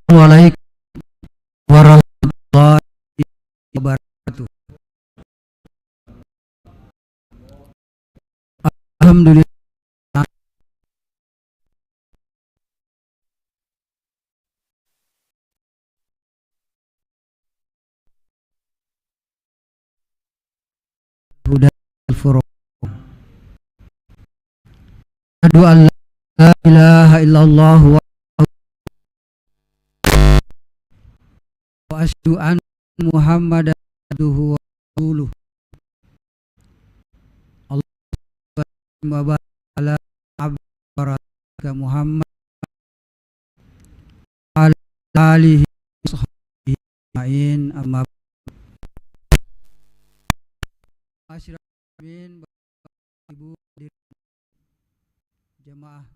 Assalamualaikum warahmatullahi wabarakatuh. Alhamdulillah, huda al-furuq. Asyhadu an la ilaha illallah wa asyhadu anna Muhammadan abduhu wa rasuluh. Allahumma barik ala abdika Muhammad wa ala alihi wa sahbihi ajmain, amma Asyrafin, Ibu jemaah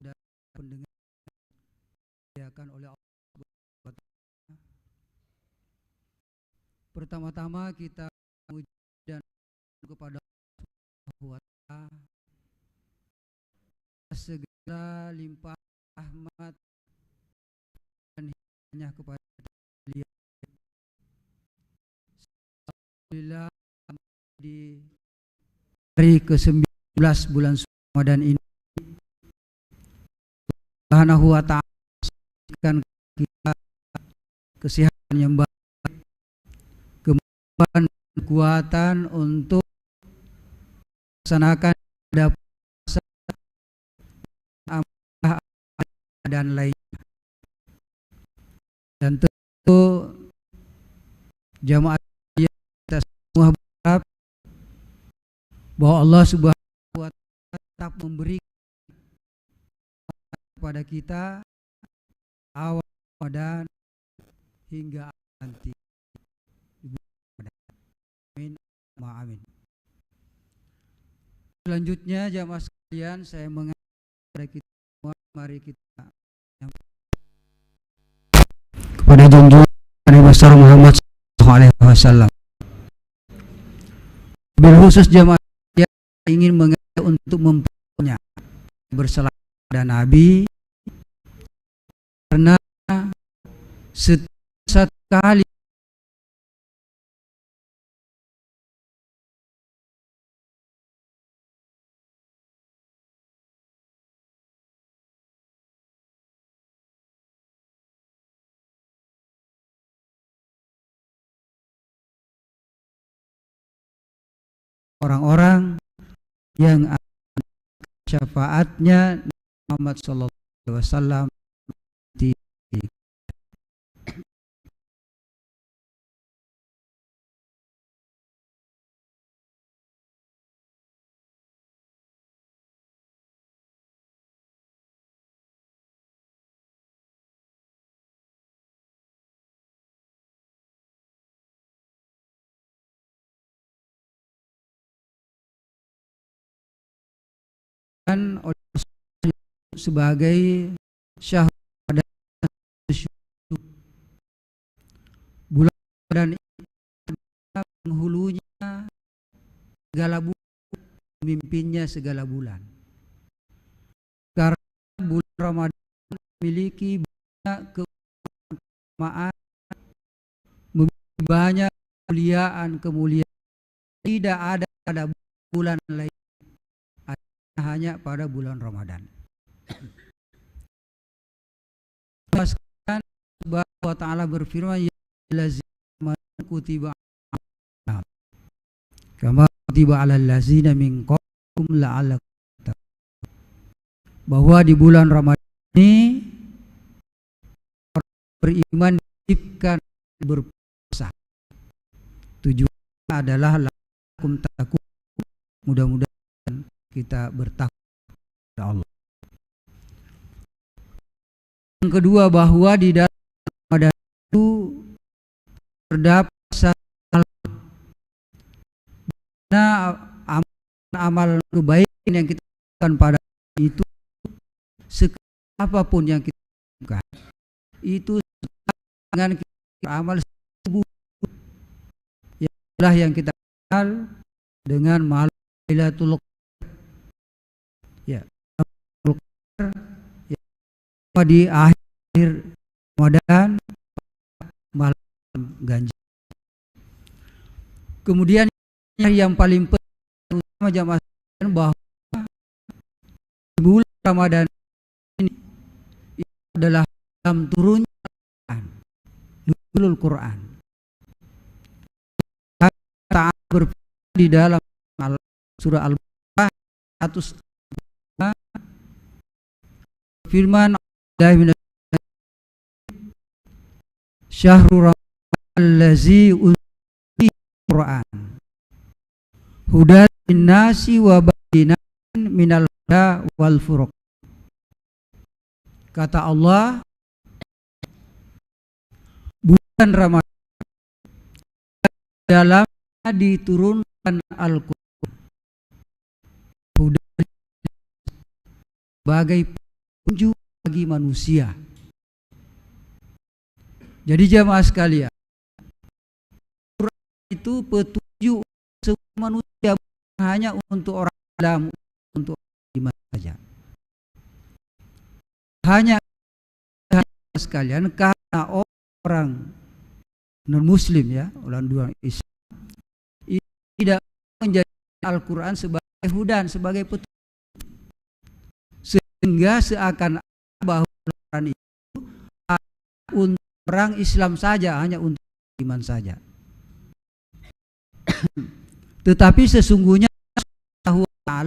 dan pendengar dimuliakan oleh Allah. Pertama-tama kita memuji dan kepada Allah segala limpah rahmat dan hidayahnya kepada beliau. Alhamdulillah, di hari ke-19 bulan Ramadan ini Subhanahu wa ta'ala memberikan kita kesehatan yang baik, kemampuan, kekuatan untuk melaksanakan ibadah puasa, amalan dan lainnya. Dan tentu jamaah kita semua berharap bahwa Allah Subhanahu wa ta'ala tetap memberi kepada kita awal Ramadan hingga nanti. Amin. Amin. Selanjutnya jamaah sekalian, saya mengajak kepada kita semua, mari kita kepada junjungan Nabi besar Muhammad SAW. Berkhusus jamaah yang ingin mengajak untuk mempunyai berselawat pada Nabi, karena setiap kali orang-orang yang syafaatnya Muhammad sallallahu alaihi wasallam oleh sebagai syahr pada bulan Ramadan ini, penghulunya segala bulan, pemimpinnya segala bulan. Karena bulan Ramadan memiliki banyak keutamaan, memiliki banyak kemuliaan, tidak ada pada bulan lain, hanya pada bulan Ramadan. Allah Subhanahu wa ta'ala berfirman, ya allazina kutiba kama kutiba alal ladzina min qablikum la'allakum tattaqun, bahwa di bulan Ramadan ini orang beriman diwajibkan berpuasa. Tujuannya adalah la'allakum tattaqun, mudah-mudahan kita bertakwa kepada Allah. Yang kedua, bahwa di dalam Ramadan itu terdapat amal kebaikan yang kita lakukan pada itu, apapun yang kita lakukan itu dengan kita amal subuh, yang kita kenal dengan malam Lailatul Qadar, ya, di akhir Ramadan, malam ganjil. Kemudian yang paling penting utama jamaah bahwa bulan Ramadan ini adalah dalam turunnya Quran, nuzulul Quran. Ta'ala berfirman di dalam surah Al-Baqarah 100 firman Syahrul Ramadan allazi unzila Quran hudan linnasi wa bayyinatin minal huda wal furqan. Kata Allah, bulan Ramadan dalamnya diturunkan Al-Quran hudan sebagai petunjuk bagi manusia. Jadi jamaah sekalian, Quran itu petunjuk semua manusia, bukan hanya untuk orang Islam, untuk orang iman saja. Hanya sekalian karena orang non Muslim, ya, orang Islam tidak menjadi Al-Quran sebagai hudan, sebagai petunjuk, sehingga seakan bahwa Al-Quran itu untuk orang Islam saja, hanya untuk iman saja. Tetapi sesungguhnya Allah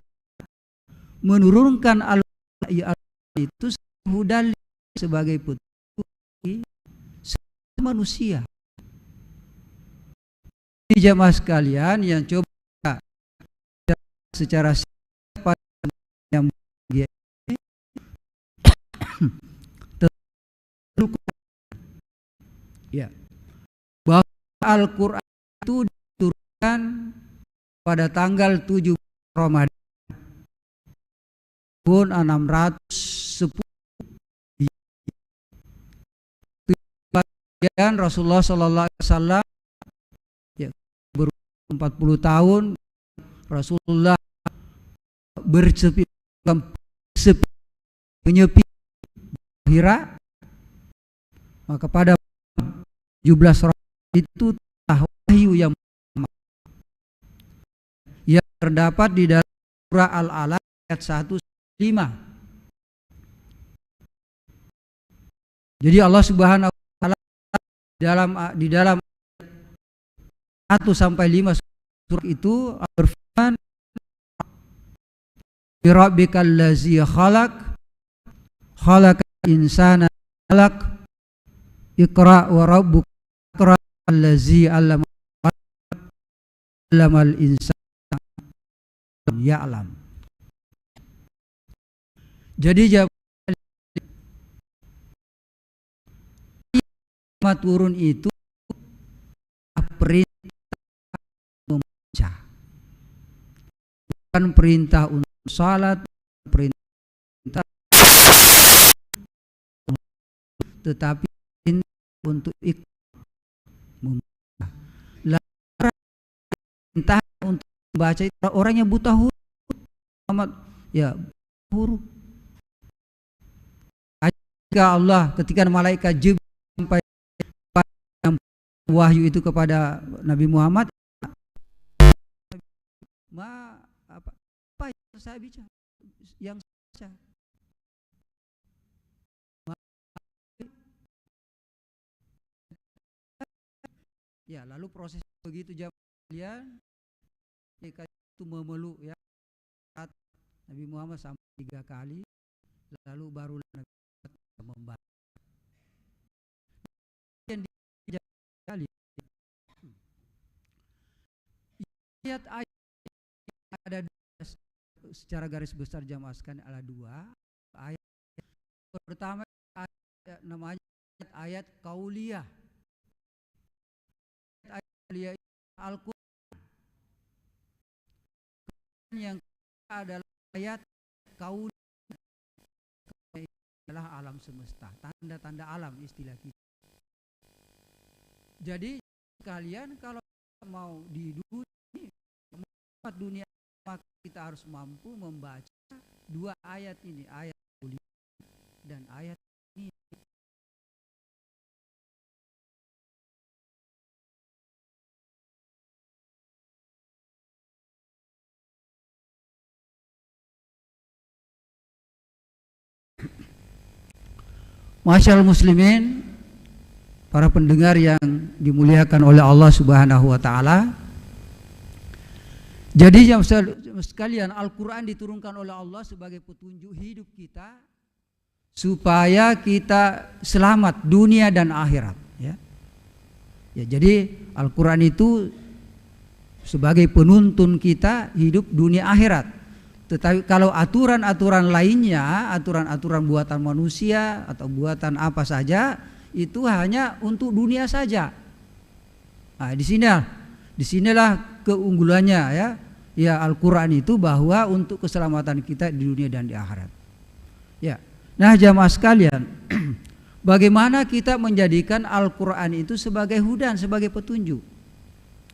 menurunkan Al-Quran itu hudan sebagai petunjuk semua manusia. Di jamaah sekalian yang coba secara yang ya, bahwa Al-Quran itu diturunkan pada tanggal 7 Ramadan tahun 610. Dan Rasulullah Sallallahu Alaihi Wasallam, ya, 40 tahun Rasulullah menyepi Hira, maka pada 17 Ramadan itu wahyu yang terdapat di dalam surah Al-Alaq ayat 1-5. Jadi Allah Subhanahu wa taala di dalam 1-5 surah itu berfirman, "Birabbikal ladzi khalaqal insana 'alaq, Iqra wa rabbuka allazi 'allamal insana ya'lam." Jadi turun itu perintah membaca, bukan perintah untuk salat, perintah, tetapi perintah untuk membaca. Perintah untuk membaca itu orang yang buta huruf, ya huruf. Jika Allah, ketika malaikat Jibril sampai wahyu itu kepada Nabi Muhammad, apa yang saya bicara, yang saya ya, lalu proses begitu jamaah mereka itu memeluk, ya, Nabi Muhammad sampai 3 kali, lalu baru Nabi membaca. Yang ayat ada secara garis besar jamaah sekalian ada 2 ayat. Pertama ayat, namanya ayat kauliyah. Ayat kauliyah Al-Quran. Yang adalah ayat kauliyah, adalah alam semesta, tanda-tanda alam istilah kita. Jadi kalian kalau mau di dunia, maka kita harus mampu membaca 2 ayat ini, ayat kuliah dan ayat ini. Masyaallah muslimin, para pendengar yang dimuliakan oleh Allah Subhanahu wa taala. Jadi yang sekalian, Al-Qur'an diturunkan oleh Allah sebagai petunjuk hidup kita supaya kita selamat dunia dan akhirat, ya. Ya, jadi Al-Qur'an itu sebagai penuntun kita hidup dunia akhirat. Tetapi kalau aturan-aturan lainnya, aturan-aturan buatan manusia atau buatan apa saja, itu hanya untuk dunia saja. Nah, disinilah keunggulannya, ya. Ya, Al-Qur'an itu bahwa untuk keselamatan kita di dunia dan di akhirat. Ya. Nah, jamaah sekalian, bagaimana kita menjadikan Al-Qur'an itu sebagai hudan, sebagai petunjuk?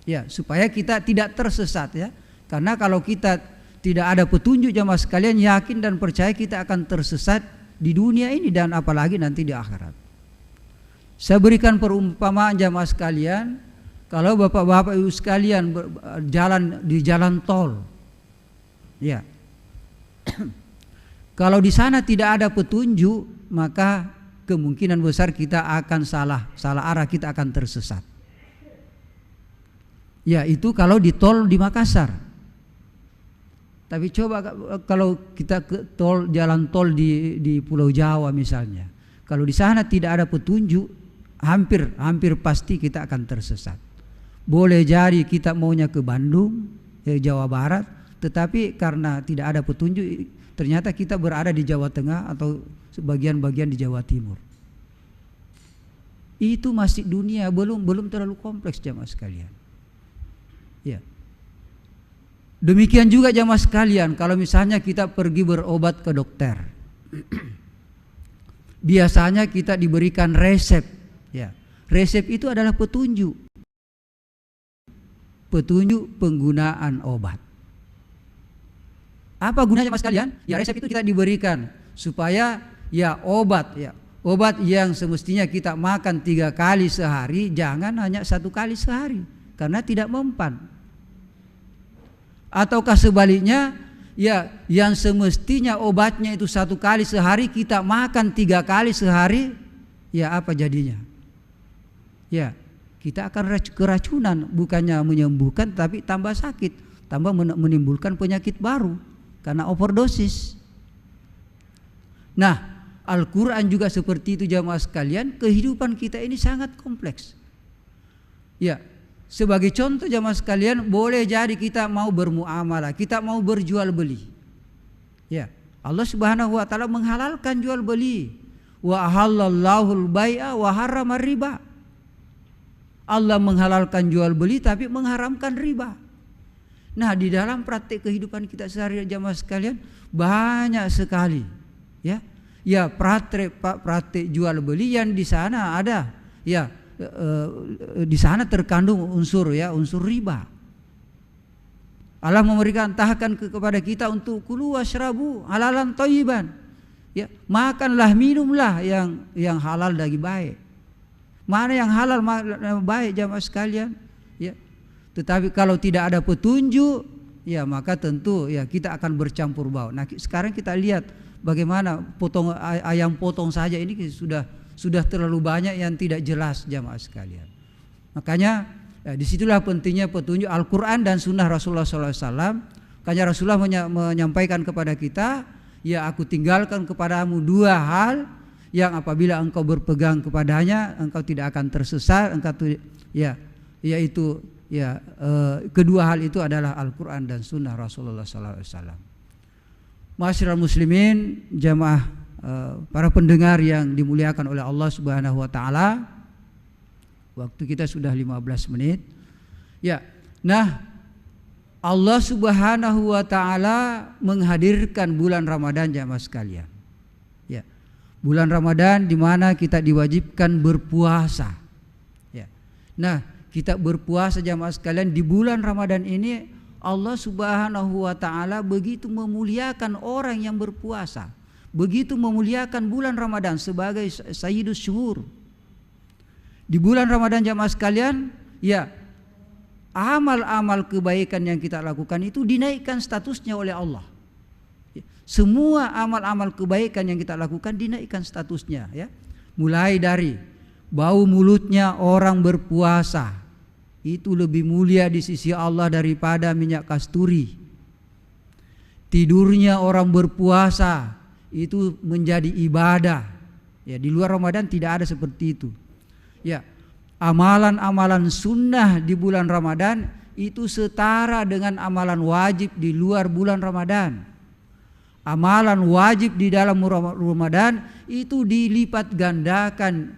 Ya, supaya kita tidak tersesat, ya. Karena kalau kita tidak ada petunjuk, jamaah sekalian, yakin dan percaya kita akan tersesat di dunia ini dan apalagi nanti di akhirat. Saya berikan perumpamaan jamaah sekalian, kalau bapak-bapak ibu sekalian jalan di jalan tol, ya, kalau di sana tidak ada petunjuk, maka kemungkinan besar kita akan salah arah, kita akan tersesat. Ya, itu kalau di tol di Makassar. Tapi coba kalau kita ke jalan tol di Pulau Jawa misalnya, kalau di sana tidak ada petunjuk, hampir pasti kita akan tersesat. Boleh jadi kita maunya ke Bandung, Jawa Barat, tetapi karena tidak ada petunjuk, ternyata kita berada di Jawa Tengah atau sebagian-bagian di Jawa Timur. Itu masih dunia, belum terlalu kompleks jamaah sekalian. Ya. Demikian juga jamaah sekalian, kalau misalnya kita pergi berobat ke dokter, biasanya kita diberikan resep, ya. Resep itu adalah petunjuk penggunaan obat. Apa gunanya jamaah sekalian? Ya, resep itu kita diberikan supaya obat yang semestinya kita makan 3 kali sehari, jangan hanya 1 kali sehari, karena tidak mempan. Ataukah sebaliknya, ya, yang semestinya obatnya itu 1 kali sehari, kita makan 3 kali sehari, ya apa jadinya? Ya, kita akan keracunan, bukannya menyembuhkan tapi tambah sakit, tambah menimbulkan penyakit baru karena overdosis. Nah, Al-Quran juga seperti itu jamaah sekalian, kehidupan kita ini sangat kompleks. Ya, sebagai contoh jamaah sekalian, boleh jadi kita mau bermuamalah, kita mau berjual beli. Ya, Allah Subhanahu wa taala menghalalkan jual beli. Wa ahallallahul bai'a wa harramar riba. Allah menghalalkan jual beli tapi mengharamkan riba. Nah, di dalam praktik kehidupan kita sehari-hari jamaah sekalian banyak sekali, ya. Ya, praktik jual beli yang di sana ada, ya. Di sana terkandung unsur riba. Allah memerintahkan kepada kita untuk kulu washrabu halalan thayyiban. Ya, makanlah, minumlah yang halal dan baik. Mana yang halal baik jamaah sekalian? Ya. Tetapi kalau tidak ada petunjuk, ya maka tentu ya kita akan bercampur bau. Nah, sekarang kita lihat bagaimana ayam potong saja ini sudah terlalu banyak yang tidak jelas jamaah sekalian. Makanya disitulah pentingnya petunjuk Al-Quran dan Sunnah Rasulullah SAW. Makanya Rasulullah menyampaikan kepada kita, ya, aku tinggalkan kepadamu 2 hal yang apabila engkau berpegang kepadanya, engkau tidak akan tersesat. Yaitu kedua hal itu adalah Al-Quran dan Sunnah Rasulullah SAW. Ma'asyiral muslimin, jamaah para pendengar yang dimuliakan oleh Allah Subhanahu wa taala, waktu kita sudah 15 menit. Ya. Nah, Allah Subhanahu wa taala menghadirkan bulan Ramadan jamaah sekalian. Ya. Bulan Ramadan di mana kita diwajibkan berpuasa. Ya. Nah, kita berpuasa jamaah sekalian di bulan Ramadan ini, Allah Subhanahu wa taala begitu memuliakan orang yang berpuasa. Begitu memuliakan bulan Ramadan sebagai sayyidus syuhur. Di bulan Ramadan jamaah sekalian, ya, amal-amal kebaikan yang kita lakukan itu dinaikkan statusnya oleh Allah. Semua amal-amal kebaikan yang kita lakukan dinaikkan statusnya, ya. mulai dari bau mulutnya orang berpuasa itu lebih mulia di sisi Allah daripada minyak kasturi. Tidurnya orang berpuasa itu menjadi ibadah. Ya, di luar Ramadan tidak ada seperti itu. Ya, amalan-amalan sunnah di bulan Ramadan itu setara dengan amalan wajib di luar bulan Ramadan. Amalan wajib di dalam Ramadan itu dilipat gandakan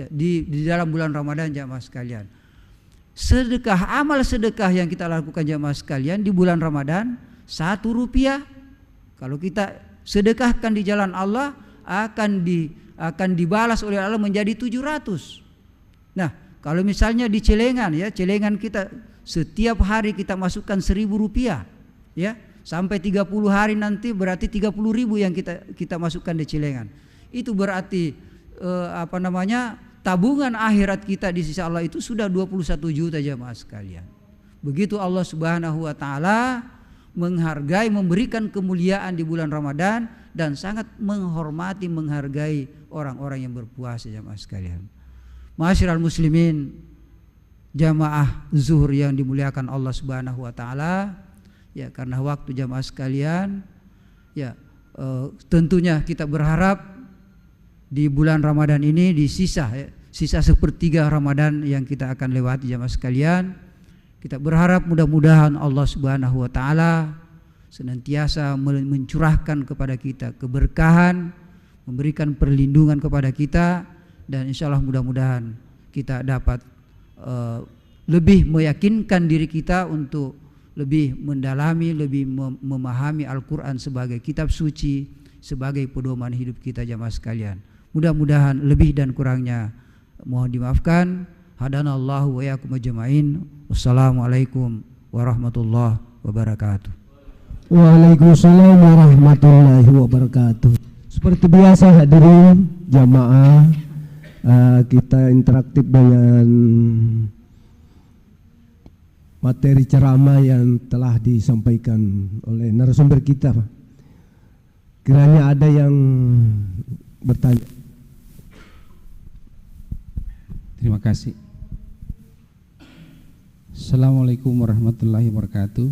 di dalam bulan Ramadan jamaah sekalian. Sedekah, amal sedekah yang kita lakukan jamaah sekalian di bulan Ramadan Rp1, kalau kita sedekahkan di jalan Allah akan dibalas oleh Allah menjadi 700. Nah, kalau misalnya di celengan celengan kita setiap hari kita masukkan Rp1.000 sampai 30 hari nanti berarti 30.000 yang kita masukkan di celengan. Itu berarti tabungan akhirat kita di sisi Allah itu sudah 21 juta jamaah sekalian. Begitu Allah Subhanahu wa taala menghargai, memberikan kemuliaan di bulan Ramadan dan sangat menghormati, menghargai orang-orang yang berpuasa jamaah sekalian. Ma'asyiral muslimin, jamaah zuhur yang dimuliakan Allah Subhanahu wa taala, ya karena waktu jamaah sekalian, tentunya kita berharap di bulan Ramadan ini di sisa sepertiga Ramadan yang kita akan lewati jamaah sekalian, kita berharap mudah-mudahan Allah Subhanahu wa taala senantiasa mencurahkan kepada kita keberkahan, memberikan perlindungan kepada kita, dan insya Allah mudah-mudahan kita dapat lebih meyakinkan diri kita untuk lebih mendalami, lebih memahami Al-Quran sebagai kitab suci, sebagai pedoman hidup kita jamaah sekalian. Mudah-mudahan lebih dan kurangnya mohon dimaafkan. Hadanallahu wa iyyakum ajmain. Wassalamualaikum warahmatullahi wabarakatuh. Waalaikumsalam warahmatullahi wabarakatuh. Seperti biasa hadirin jamaah, kita interaktif dengan materi ceramah yang telah disampaikan oleh narasumber kita. Kiranya ada yang bertanya. Terima kasih. Assalamualaikum warahmatullahi wabarakatuh.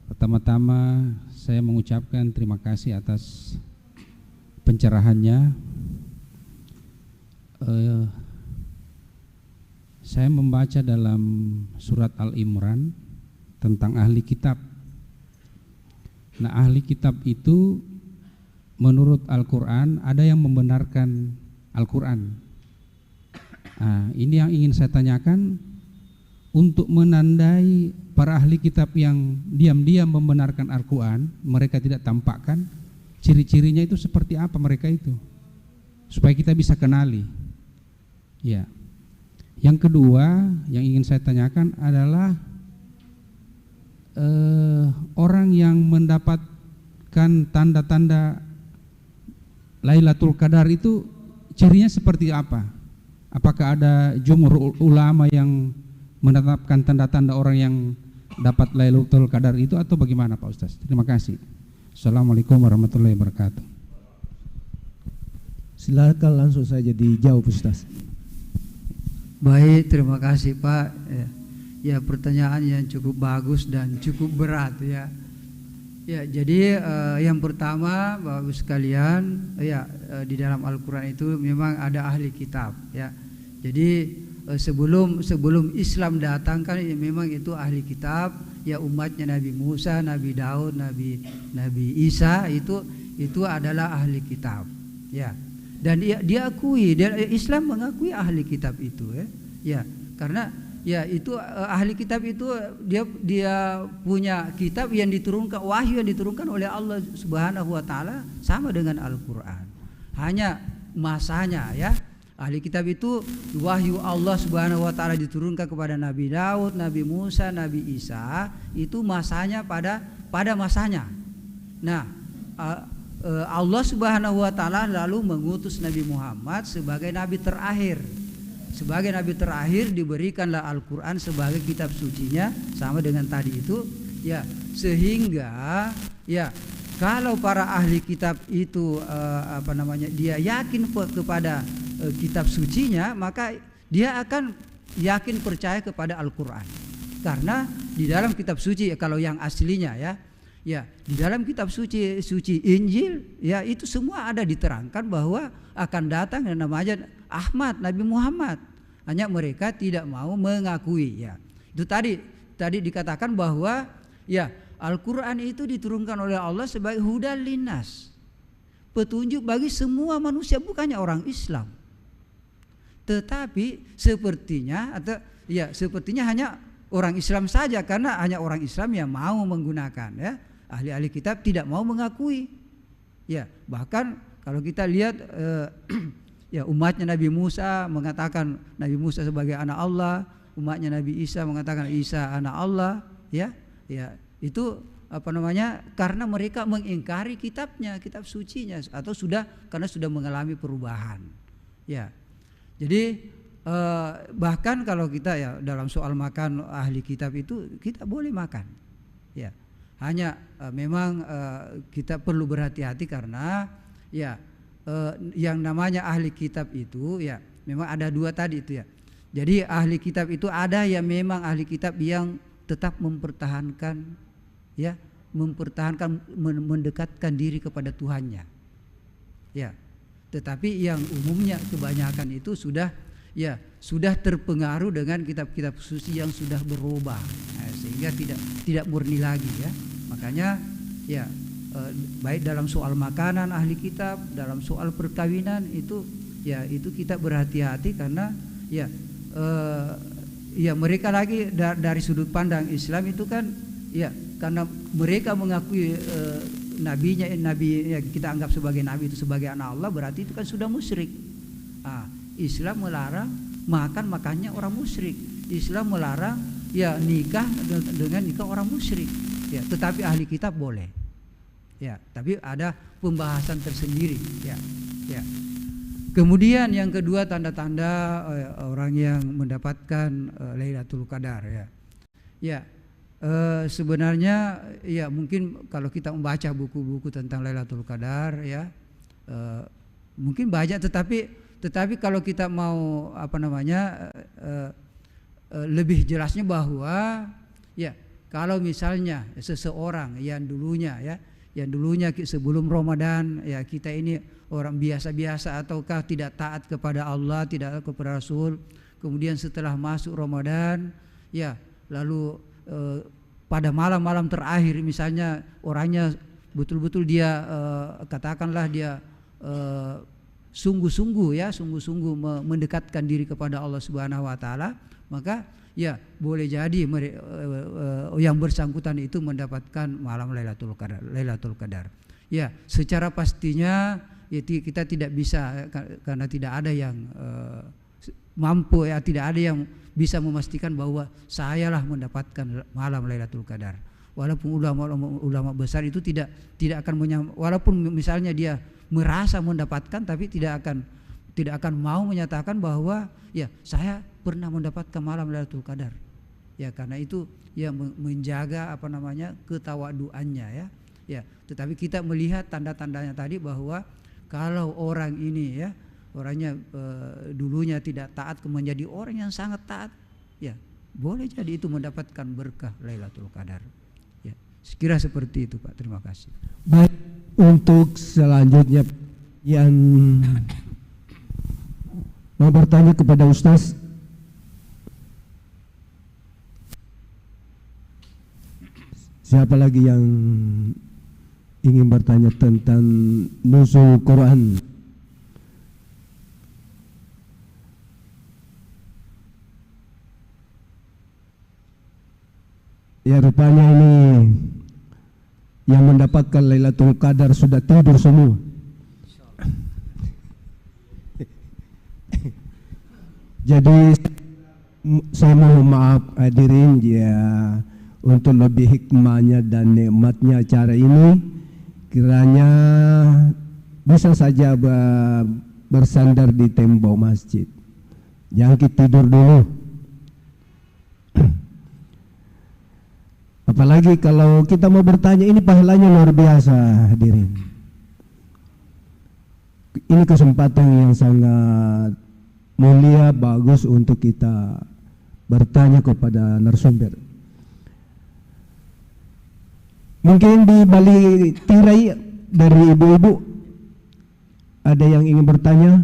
Pertama-tama saya mengucapkan terima kasih atas pencerahannya. Saya membaca dalam surat Al-Imran tentang ahli kitab. Nah, ahli kitab itu menurut Al-Quran ada yang membenarkan Al-Quran. Nah, ini yang ingin saya tanyakan, untuk menandai para ahli kitab yang diam-diam membenarkan Al-Quran, mereka tidak tampakkan, ciri-cirinya itu seperti apa mereka itu, supaya kita bisa kenali. Ya. Yang kedua yang ingin saya tanyakan adalah orang yang mendapatkan tanda-tanda Lailatul Qadar itu cirinya seperti apa? Apakah ada jumhur ulama yang menetapkan tanda-tanda orang yang dapat Lailatul Qadar itu atau bagaimana Pak Ustaz? Terima kasih. Assalamualaikum warahmatullahi wabarakatuh. Silakan langsung saja dijawab Ustaz. Baik, terima kasih Pak. Ya, pertanyaan yang cukup bagus dan cukup berat ya. Ya, jadi yang pertama Bapak sekalian, di dalam Al-Quran itu memang ada ahli kitab ya. Jadi sebelum Islam datang kan memang itu ahli kitab ya, umatnya Nabi Musa, Nabi Daud, Nabi Isa itu adalah ahli kitab ya. Dan diakui, Islam mengakui ahli kitab itu ya. Karena ya itu ahli kitab itu dia punya kitab yang diturunkan, wahyu yang diturunkan oleh Allah Subhanahu wa taala sama dengan Al-Qur'an. Hanya masanya ya. Ahli kitab itu wahyu Allah Subhanahu wa taala diturunkan kepada Nabi Daud, Nabi Musa, Nabi Isa, itu masanya pada masanya. Nah, Allah Subhanahu wa taala lalu mengutus Nabi Muhammad sebagai nabi terakhir. Sebagai nabi terakhir diberikanlah Al-Quran sebagai kitab sucinya sama dengan tadi itu ya, sehingga ya kalau para ahli kitab itu dia yakin kepada kitab sucinya, maka dia akan yakin percaya kepada Al-Quran. Karena di dalam kitab suci, kalau yang aslinya ya di dalam kitab suci Injil ya, itu semua ada diterangkan bahwa akan datang yang namanya Ahmad, Nabi Muhammad. Hanya mereka tidak mau mengakui ya. Itu tadi dikatakan bahwa ya Al-Quran itu diturunkan oleh Allah sebagai hudal linnas, petunjuk bagi semua manusia, bukannya orang Islam. Tetapi sepertinya hanya orang Islam saja, karena hanya orang Islam yang mau menggunakan ya. Ahli-ahli kitab tidak mau mengakui. Ya, bahkan kalau kita lihat ya umatnya Nabi Musa mengatakan Nabi Musa sebagai anak Allah, umatnya Nabi Isa mengatakan Isa anak Allah, ya. Itu karena mereka mengingkari kitabnya, kitab sucinya, atau karena sudah mengalami perubahan. Ya. Jadi bahkan kalau kita ya dalam soal makan ahli kitab itu kita boleh makan. Ya. Hanya memang kita perlu berhati-hati karena ya yang namanya ahli kitab itu ya memang ada dua tadi itu ya. Jadi ahli kitab itu ada yang memang ahli kitab yang tetap mempertahankan mendekatkan diri kepada Tuhannya. Ya. Tetapi yang umumnya kebanyakan itu sudah terpengaruh dengan kitab-kitab suci yang sudah berubah, sehingga tidak murni lagi ya. Makanya ya baik dalam soal makanan ahli kitab, dalam soal perkawinan itu kita berhati-hati karena mereka lagi dari sudut pandang Islam itu kan ya, karena mereka mengakui nabi kita anggap sebagai nabi itu sebagai anak Allah, berarti itu kan sudah musyrik. Islam melarang makannya orang musyrik. Islam melarang ya nikah dengan nikah orang musyrik. Ya, tetapi ahli kitab boleh. Ya, tapi ada pembahasan tersendiri. Ya. Kemudian yang kedua tanda-tanda orang yang mendapatkan Lailatul Qadar ya. Ya. Sebenarnya ya mungkin kalau kita membaca buku-buku tentang Lailatul Qadar ya mungkin banyak, tetapi kalau kita mau lebih jelasnya bahwa ya kalau misalnya seseorang yang dulunya sebelum Ramadan ya kita ini orang biasa-biasa ataukah tidak taat kepada Allah, tidak taat kepada Rasul, kemudian setelah masuk Ramadan ya lalu pada malam-malam terakhir misalnya orangnya betul-betul dia katakanlah dia sungguh-sungguh mendekatkan diri kepada Allah Subhanahu wa taala, maka ya boleh jadi yang bersangkutan itu mendapatkan malam Lailatul Qadar. Ya, secara pastinya ya, kita tidak bisa karena tidak ada yang mampu ya, tidak ada yang bisa memastikan bahwa sayalah mendapatkan malam Lailatul Qadar. Walaupun ulama besar itu tidak akan walaupun misalnya dia merasa mendapatkan, tapi tidak akan mau menyatakan bahwa ya saya pernah mendapatkan malam Lailatul Qadar. Ya, karena itu ya menjaga ketawaduannya ya. Ya, tetapi kita melihat tanda-tandanya tadi bahwa kalau orang ini ya orangnya dulunya tidak taat menjadi orang yang sangat taat, ya boleh jadi itu mendapatkan berkah Lailatul Qadar. Ya, sekira seperti itu Pak. Terima kasih. Baik, untuk selanjutnya yang mau bertanya kepada Ustaz. Siapa lagi yang ingin bertanya tentang nuzul Quran? Ya, rupanya ini yang mendapatkan Lailatul Qadar sudah tidur semua. Jadi saya mohon maaf hadirin ya, untuk lebih hikmahnya dan nikmatnya acara ini, kiranya bisa saja bersandar di tembok masjid. Jangan kita tidur dulu. Apalagi kalau kita mau bertanya, ini pahalanya luar biasa, hadirin. Ini kesempatan yang sangat mulia, bagus untuk kita bertanya kepada narasumber. Mungkin di balik tirai dari ibu-ibu ada yang ingin bertanya?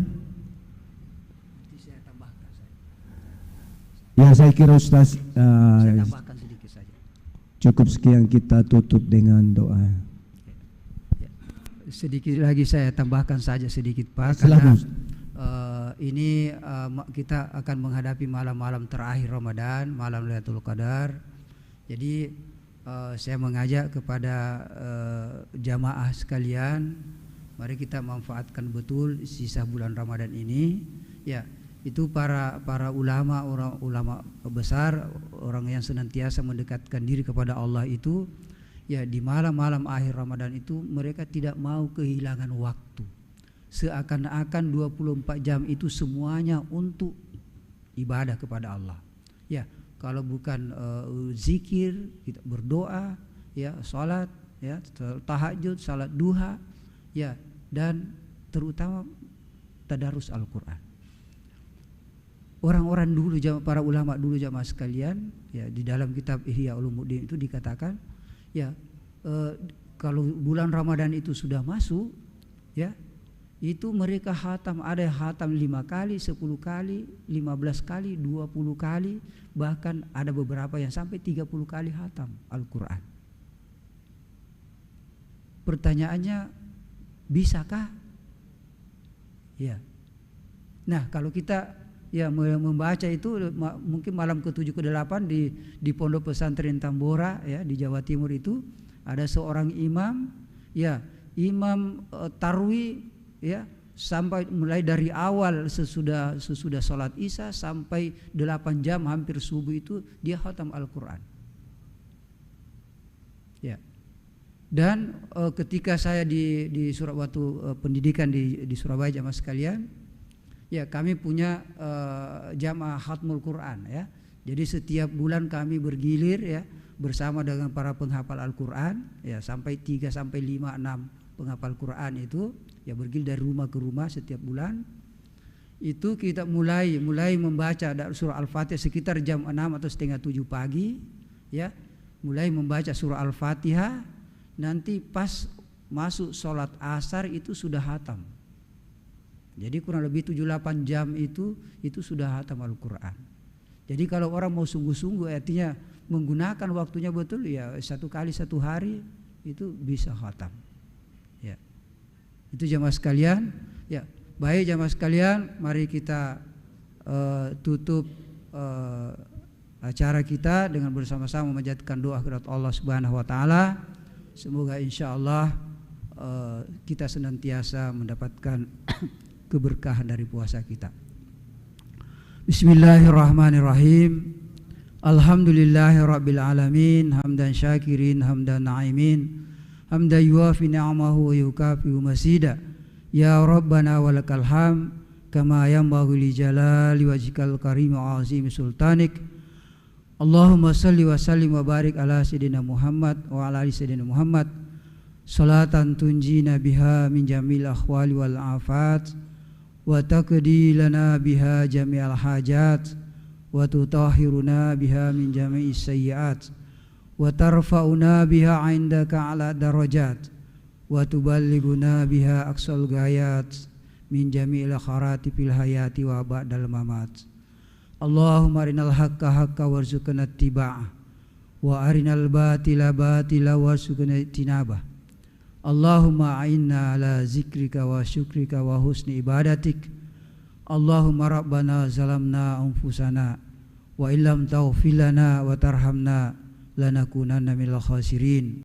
Saya tambahkan saya. Ya, saya kira Ustaz Saya tambahkan sedikit saja. cukup sekian, kita tutup dengan doa. Ya. Sedikit lagi saya tambahkan saja sedikit Pak, Silakan. karena ini kita akan menghadapi malam-malam terakhir Ramadan, malam Lailatul Qadar. Jadi saya mengajak kepada jamaah sekalian, mari kita manfaatkan betul sisa bulan Ramadan ini. Ya, itu para ulama, orang ulama besar, orang yang senantiasa mendekatkan diri kepada Allah itu, ya di malam-malam akhir Ramadan itu mereka tidak mau kehilangan waktu. Seakan-akan 24 jam itu semuanya untuk ibadah kepada Allah. Ya, kalau bukan zikir, kita berdoa, ya, salat, ya, tahajud, salat duha, ya, dan terutama tadarus Al-Qur'an. Orang-orang dulu, para ulama dulu jamaah sekalian, ya, di dalam kitab Ihya Ulumuddin itu dikatakan, ya, kalau bulan Ramadan itu sudah masuk, ya, itu mereka hatam, ada yang hatam 5 kali, 10 kali, 15 kali, 20 kali, bahkan ada beberapa yang sampai 30 kali hatam Al-Quran. Pertanyaannya, bisakah? Ya. Nah, kalau kita ya membaca itu mungkin malam ke-7 ke-8 di Pondok Pesantren Tambora, ya, di Jawa Timur itu ada seorang imam, ya, imam tarwi, ya, sampai mulai dari awal sesudah sholat isya sampai 8 jam hampir subuh itu dia khatam Al-Quran. Ya. Dan ketika saya di waktu pendidikan di Surabaya jamaah sekalian, ya, kami punya jamaah khatmul Quran, ya. Jadi setiap bulan kami bergilir, ya, bersama dengan para penghafal Al-Quran, ya, sampai 3 sampai 5 6 penghafal Quran itu, ya, bergilir dari rumah ke rumah setiap bulan. Itu kita mulai membaca surah Al-Fatihah sekitar jam 6 atau setengah 7 pagi, ya, mulai membaca surah Al-Fatihah. Nanti pas masuk sholat asar itu sudah hatam. Jadi kurang lebih 7-8 jam itu sudah hatam Al-Quran. Jadi kalau orang mau sungguh-sungguh, artinya menggunakan waktunya betul, ya, 1 kali 1 hari itu bisa hatam. Ya. Itu jamaah sekalian, ya. Baik jamaah sekalian, mari kita tutup acara kita dengan bersama-sama memanjatkan doa kepada Allah Subhanahu wa taala. Semoga insyaallah kita senantiasa mendapatkan keberkahan dari puasa kita. Bismillahirrahmanirrahim. Alhamdulillahirabbil alamin, hamdan syakirin, hamdan na'imin, hamdan yuwafi ni'amahu wa yukafi'u masida. Ya Rabbana walakal hamd kama yanbaghi li jalali wajhikal karim wa azimi sultanik. Allahumma salli wa sallim wa barik ala sayyidina Muhammad wa ala ali sayyidina Muhammad salatan tunjina biha min jamil akhwali wal afat wa taqdi lana biha jami'al hajat wa tutahhiruna biha min jami'is sayyiat wa tarfa'una biha 'indaka 'ala darajat wa tuballighuna biha aqsal ghayat min jami'il kharati fil hayati wa ba'dal mamat. Allahumma arinal haqqa haqqa warzuqna ittiba'ah wa arinal batila batila warzuqna ijtinabah. Allahumma a'inna ala zikrika wa syukrika wa husni ibadatik. Allahumma rabbana zalamna anfusana wa illam taghfir lana wa tarhamna lanakunanna minal khasirin.